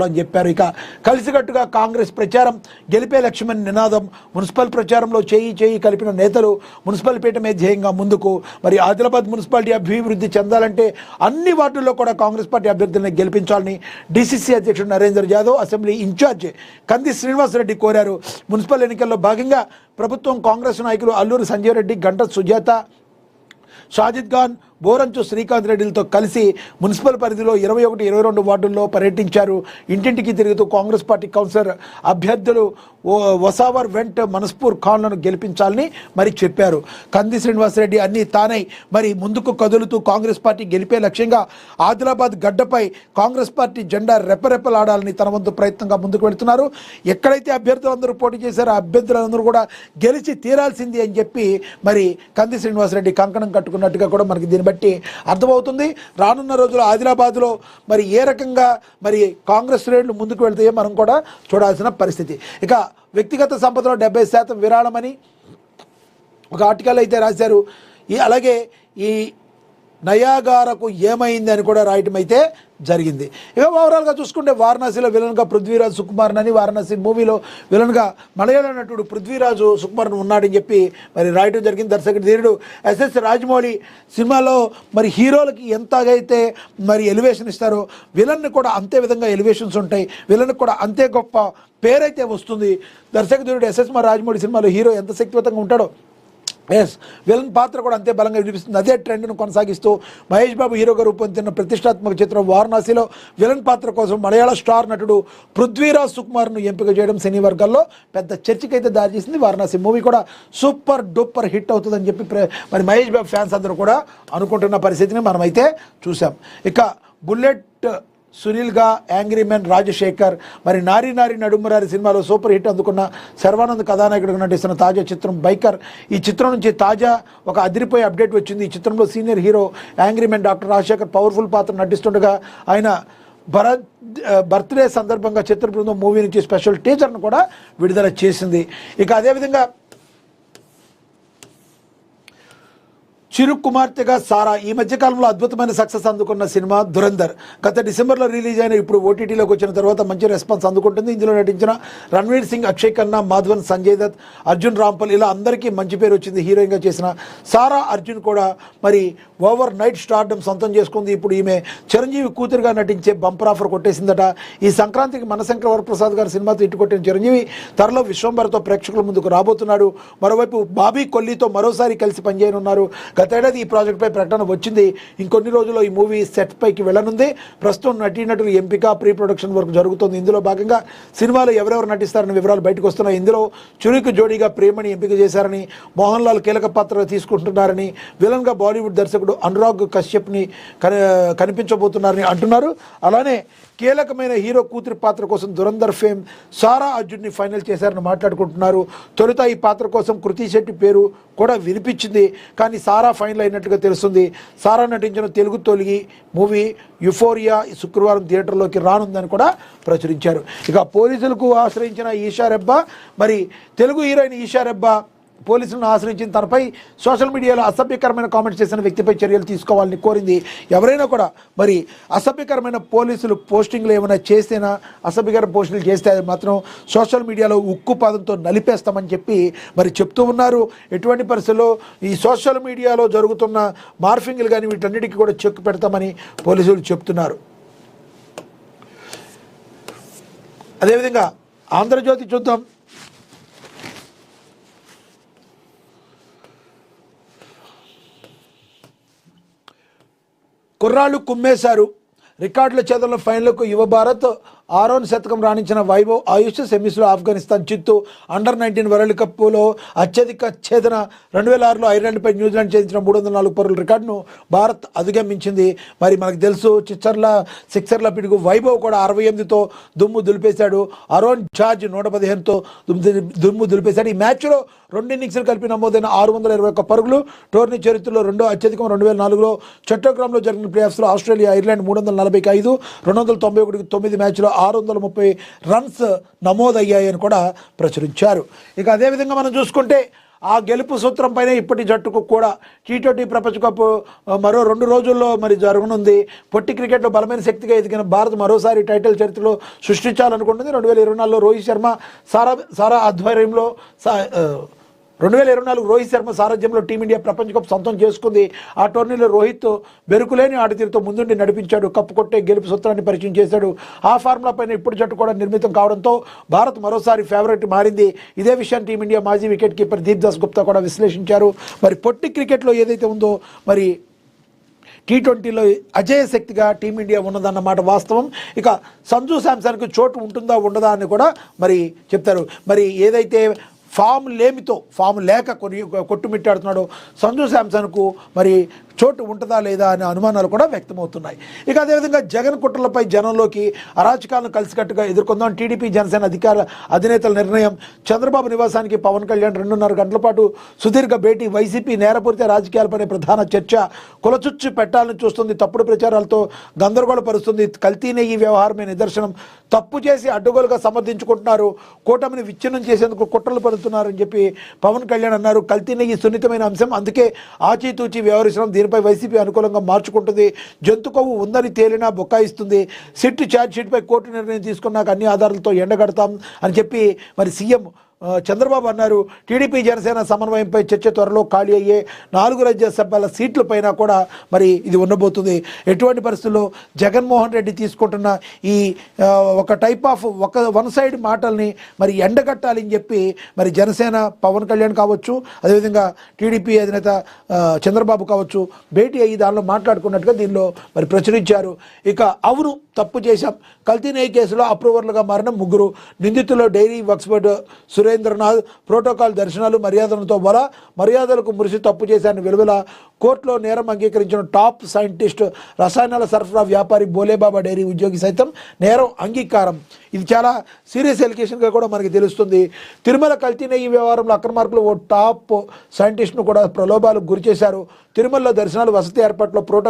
అని చెప్పారు. ఇక కలిసికట్టుగా కాంగ్రెస్ ప్రచారం గెలిపే లక్ష్యమని నినాదం. మున్సిపల్ ప్రచారంలో చేయి కలిపిన నేతలు మున్సిపల్ పీఠమే ధ్యేయంగా ముందుకు. మరి ఆదిలాబాద్ మున్సిపాలిటీ అభివృద్ధి చెందాలంటే అన్ని వార్డుల్లో కూడా కాంగ్రెస్ పార్టీ అభ్యర్థులను గెలిపించాలని డీసీసీ అధ్యక్షుడు నరేందర్ యాదవ్, అసెంబ్లీ ఇన్ఛార్జ్ కంది శ్రీనివాసరెడ్డి కోరారు. మున్సిపల్ ఎన్నికల్లో భాగంగా ప్రభుత్వం కాంగ్రెస్ నాయకులు అల్లూరి సంజయ్ రెడ్డి, గంట సుజాత, షాజిద్ ఖాన్, బోరంచు శ్రీకాంత్ రెడ్డిలతో కలిసి మున్సిపల్ పరిధిలో 21, 22 వార్డుల్లో పర్యటించారు. ఇంటింటికి తిరుగుతూ కాంగ్రెస్ పార్టీ కౌన్సిలర్ అభ్యర్థులు వసావర్ వెంట్ మనస్పూర్ ఖాన్లను గెలిపించాలని మరి చెప్పారు. కంది శ్రీనివాసరెడ్డి అన్నీ తానై మరి ముందుకు కదులుతూ కాంగ్రెస్ పార్టీ గెలిపే లక్ష్యంగా ఆదిలాబాద్ గడ్డపై కాంగ్రెస్ పార్టీ జెండా రెపరెపలాడాలని తన వంతు ప్రయత్నంగా ముందుకు వెళుతున్నారు. ఎక్కడైతే అభ్యర్థులందరూ పోటీ చేశారో ఆ అభ్యర్థులందరూ కూడా గెలిచి తీరాల్సింది అని చెప్పి మరి కంది శ్రీనివాసరెడ్డి కంకణం కట్టుకున్నట్టుగా కూడా మనకి దీన్ని బట్టి అర్థమవుతుంది. రానున్న రోజుల్లో ఆదిలాబాద్లో మరి ఏ రకంగా మరి కాంగ్రెస్ శ్రేణులు ముందుకు వెళ్తాయో మనం కూడా చూడాల్సిన పరిస్థితి. ఇక వ్యక్తిగత సంపదలో 70% విరాళమని ఒక ఆర్టికల్ అయితే రాశారు. అలాగే ఈ నయాగారకు ఏమైంది అని కూడా రాయటం అయితే జరిగింది. ఇక ఓవరాల్గా చూసుకుంటే వారణాసిలో విలన్గా పృథ్వీరాజ్ సుకుమారన్ అని, వారణాసి మూవీలో విలన్గా మలయాళ నటుడు పృథ్వీరాజు సుకుమారన్ ఉన్నాడని చెప్పి మరి రాయటం జరిగింది. దర్శకుడు ధీరుడు ఎస్ఎస్ రాజమౌళి సినిమాలో మరి హీరోలకి ఎంతగైతే మరి ఎలివేషన్ ఇస్తారో విలన్ని కూడా అంతే విధంగా ఎలివేషన్స్ ఉంటాయి. విలన్కి కూడా అంతే గొప్ప పేరైతే వస్తుంది. దర్శకుడు ఎస్ఎస్ రాజమౌళి సినిమాలో హీరో ఎంత శక్తివంతంగా ఉంటాడో విలన్ పాత్ర కూడా అంతే బలంగా వినిపిస్తుంది. అదే ట్రెండ్ను కొనసాగిస్తూ మహేష్ బాబు హీరోగా రూపొందిన ప్రతిష్టాత్మక చిత్రం వారణాసిలో విలన్ పాత్ర కోసం మలయాళ స్టార్ నటుడు పృథ్వీరాజ్ సుకుమార్ను ఎంపిక చేయడం సినీ వర్గాల్లో పెద్ద చర్చకైతే దారి చేసింది. వారణాసి మూవీ కూడా సూపర్ డూపర్ హిట్ అవుతుందని చెప్పి మరి మహేష్ బాబు ఫ్యాన్స్ అందరూ కూడా అనుకుంటున్న పరిస్థితిని మనమైతే చూసాం. ఇక బుల్లెట్ సునీల్గా యాంగ్రీ మ్యాన్ రాజశేఖర్, మరి నారీ నడుమరారి సినిమాలో సూపర్ హిట్ అందుకున్న శర్వానంద్ కథానాయకుడిగా నటిస్తున్న తాజా చిత్రం బైకర్. ఈ చిత్రం నుంచి తాజా ఒక అదిరిపోయే అప్డేట్ వచ్చింది. ఈ చిత్రంలో senior hero angry man doctor Rajasekhar powerful పాత్ర నటిస్తుండగా ఆయన బర్త్డే సందర్భంగా చిత్ర బృందం మూవీ నుంచి స్పెషల్ టీజర్ను కూడా విడుదల చేసింది. ఇక అదేవిధంగా చిరు కుమార్తెగా సారా ఈ మధ్యకాలంలో అద్భుతమైన సక్సెస్ అందుకున్న సినిమా దురంధర్. గత డిసెంబర్లో రిలీజ్ అయిన ఇప్పుడు ఓటీటీలోకి వచ్చిన తర్వాత మంచి రెస్పాన్స్ అందుకుంటుంది. ఇందులో నటించిన రణ్వీర్ సింగ్, అక్షయ్ ఖన్నా, మాధవన్, సంజయ్ దత్, అర్జున్ రాంపల్ ఇలా అందరికీ మంచి పేరు వచ్చింది. హీరోయిన్గా చేసిన సారా అర్జున్ కూడా మరి ఓవర్ నైట్ స్టార్డమ్ సొంతం చేసుకుంది. ఇప్పుడు ఈమె చిరంజీవి కూతురుగా నటించే బంపర్ ఆఫర్ కొట్టేసిందట. ఈ సంక్రాంతికి మనశంకర వరప్రసాద్ గారి సినిమాతో ఇటు కొట్టిన చిరంజీవి త్వరలో విశ్వంబర్తో ప్రేక్షకుల ముందుకు రాబోతున్నాడు. మరోవైపు బాబీ కొల్లీతో మరోసారి కలిసి పనిచేయనున్నారు. గతేడాది ఈ ప్రాజెక్టుపై ప్రకటన వచ్చింది. ఇంకొన్ని రోజుల్లో ఈ మూవీ సెట్ పైకి వెళ్ళనుంది. ప్రస్తుతం నటీనటుల ఎంపిక, ప్రీ ప్రొడక్షన్ వర్క్ జరుగుతుంది. ఇందులో భాగంగా సినిమాలో ఎవరెవరు నటిస్తారన్న వివరాలు బయటకు వస్తున్నాయి. ఇందులో చురుకు జోడీగా ప్రేమని ఎంపిక చేశారని, మోహన్ లాల్ కీలక పాత్ర తీసుకుంటున్నారని, విలన్గా బాలీవుడ్ దర్శకుడు అనురాగ్ కశ్యప్ని కనిపించబోతున్నారని అంటున్నారు. అలానే కీలకమైన హీరో కూతురి పాత్ర కోసం దురంధర్ ఫేమ్ సారా అర్జున్ని ఫైనల్ చేశారని మాట్లాడుకుంటున్నారు. తొలుత ఈ పాత్ర కోసం కృతి శెట్టి పేరు కూడా వినిపించింది. కానీ సారా ఫైనల్ అయినట్లుగా తెలుస్తుంది. సారా నటించిన తెలుగు తొలిగి మూవీ యుఫోరియా శుక్రవారం థియేటర్లోకి రానుందని కూడా ప్రచురించారు. ఇక పోలీసులకు ఆశ్రయించిన ఈషా రెబ్బా, మరి తెలుగు హీరోయిన్ ఈషా రెబ్బా పోలీసులను ఆశ్రయించిన తనపై సోషల్ మీడియాలో అసభ్యకరమైన కామెంట్స్ చేసిన వ్యక్తిపై చర్యలు తీసుకోవాలని కోరింది. ఎవరైనా కూడా మరి అసభ్యకరమైన పోలీసులు పోస్టింగ్లు ఏమైనా చేస్తేనా, అసభ్యకర పోస్టులు చేస్తే మాత్రం సోషల్ మీడియాలో ఉక్కు పాదంతో నలిపేస్తామని చెప్పి మరి చెప్తూ ఉన్నారు. ఎటువంటి పరిస్థితుల్లో ఈ సోషల్ మీడియాలో జరుగుతున్న మార్ఫింగ్లు కానీ వీటన్నిటికీ కూడా చెక్ పెడతామని పోలీసులు చెప్తున్నారు. అదేవిధంగా ఆంధ్రజ్యోతి చూద్దాం. కుర్రాళ్ళు కుమ్మేశారు, రికార్డుల చేతుల్లో ఫైనల్కు యువ భారత్ 6వ శతకం రాణించిన వైభవ్ ఆయుష్ సెమీస్లో ఆఫ్ఘనిస్తాన్ చిత్తు. అండర్-19 వరల్డ్ కప్లో అత్యధిక ఛేదన 2006లో ఐర్లాండ్పై న్యూజిలాండ్ ఛేదించిన 304 పరుగుల రికార్డును భారత్ అధిగమించింది. మరి మనకు తెలుసు సిక్సర్ల పిడుగు వైభవ్ కూడా 68తో దుమ్ము దులిపేశాడు. అరోన్ జార్జ్ 115తో దుమ్ము దులిపేశాడు. ఈ మ్యాచ్లో 2 ఇన్నింగ్స్లు కలిపి నమోదైన 621 పరుగులు టోర్నీ చరిత్రలో రెండో అత్యధికం. 2004లో చట్టోగ్రామ్లో జరిగిన ప్లేఆఫ్స్లో ఆస్ట్రేలియా ఐర్లాండ్ 345, 291కి 9 మ్యాచ్లో 630 రన్స్ నమోదయ్యాయని కూడా ప్రచురించారు. ఇక అదేవిధంగా మనం చూసుకుంటే ఆ గెలుపు సూత్రం పైన ఇప్పటి జట్టుకు కూడా T20 ప్రపంచ కప్ మరో 2 రోజుల్లో మరి జరగనుంది. పొట్టి క్రికెట్లో బలమైన శక్తిగా ఎదిగిన భారత్ మరోసారి టైటిల్ చరిత్రలో సృష్టించాలనుకుంటుంది. 2024లో రోహిత్ శర్మ సారా ఆధ్వర్యంలో 2024 రోహిత్ శర్మ సారథ్యంలో టీమిండియా ప్రపంచ కప్ సొంతం చేసుకుంది. ఆ టోర్నీలో రోహిత్ బెరుకులేని ఆటతీరుతో ముందుండి నడిపించాడు. కప్పు కొట్టే గెలుపు సూత్రాన్ని పరిచయం చేశాడు. ఆ ఫార్ములా పైన ఇప్పుడు జట్టు కూడా నిర్మితం కావడంతో భారత్ మరోసారి ఫేవరెట్ మారింది. ఇదే విషయాన్ని టీమిండియా మాజీ వికెట్ కీపర్ దీప్ దాస్ గుప్తా కూడా విశ్లేషించారు. మరి పొట్టి క్రికెట్లో ఏదైతే ఉందో మరి T20లో అజేయ శక్తిగా టీమిండియా ఉన్నదన్నమాట వాస్తవం. ఇక సంజు శాంసన్కి చోటు ఉంటుందా ఉండదా అని కూడా మరి చెప్తారు. మరి ఏదైతే ఫామ్ లేక కొట్టుమిట్టాడుతున్నాడు సంజు శాంసన్కు మరి చోటు ఉంటుందా లేదా అనే అనుమానాలు కూడా వ్యక్తమవుతున్నాయి. ఇక అదేవిధంగా జగన్ కుట్రలపై జనంలోకి అరాచకాలను కలిసికట్టుగా ఎదుర్కొందాం టీడీపీ జనసేన అధినేతల నిర్ణయం. చంద్రబాబు నివాసానికి పవన్ కళ్యాణ్ 2.5 గంటల పాటు సుదీర్ఘ భేటీ. వైసీపీ నేరపూరిత రాజకీయాలపై ప్రధాన చర్చ. కులచుచ్చు పెట్టాలని చూస్తుంది. తప్పుడు ప్రచారాలతో గందరగోళపరుస్తుంది. కల్తీ నెయ్యి వ్యవహారమే నిదర్శనం. తప్పు చేసి అడ్డగోలుగా సమర్థించుకుంటున్నారు. కూటమిని విచ్ఛిన్నం చేసేందుకు కుట్రలు పడుతున్నారని చెప్పి పవన్ కళ్యాణ్ అన్నారు. కల్తీ నెయ్యి సున్నితమైన అంశం, అందుకే ఆచితూచి వ్యవహరించడం. దీనిపై వైసీపీ అనుకూలంగా మార్చుకుంటుంది. జంతు కొవ్వు ఉందని తేలినా బొక్కాయిస్తుంది. సిట్ ఛార్జ్ షీట్పై కోర్టు నిర్ణయం తీసుకున్నాక అన్ని ఆధారాలతో ఎండగడతాం అని చెప్పి మరి సీఎం చంద్రబాబు అన్నారు. టీడీపీ జనసేన సమన్వయంపై చర్చ త్వరలో ఖాళీ అయ్యే 4 రాజ్యసభల సీట్లపైన కూడా మరి ఇది ఉండబోతుంది. ఎటువంటి పరిస్థితుల్లో జగన్మోహన్ రెడ్డి తీసుకుంటున్న ఈ ఒక టైప్ ఆఫ్ వన్ సైడ్ మాటల్ని మరి ఎండగట్టాలని చెప్పి మరి జనసేన పవన్ కళ్యాణ్ కావచ్చు, అదేవిధంగా టీడీపీ అధినేత చంద్రబాబు కావచ్చు భేటీ అయ్యి దానిలో మాట్లాడుకున్నట్టుగా దీనిలో మరి ప్రచురించారు. ఇక అవును తప్పు చేశాం. కల్తీ నెయ్యి కేసులో అప్రూవర్లుగా మారిన 3 నిందితుల్లో డైరీ ఎక్స్పర్ట్ సురేంద్రనాథ్ ప్రోటోకాల్ దర్శనాలు మర్యాదలతో మర్యాదలకు మురిసి తప్పు చేశారని వెలువల. కోర్టులో నేరం అంగీకరించిన టాప్ సైంటిస్ట్ రసాయనాల సరఫరా వ్యాపారి బోలేబాబా డైరీ ఉద్యోగి సైతం నేరం అంగీకారం. ఇది చాలా సీరియస్ ఎలిగేషన్గా కూడా మనకి తెలుస్తుంది. తిరుమల కల్తీ నెయ్యి వ్యవహారంలో అక్రమార్కులు ఓ టాప్ సైంటిస్ట్ను కూడా ప్రలోభాలకు గురి చేశారు. తిరుమలలో దర్శనాలు వసతి ఏర్పాట్లో ప్రోటోకాల్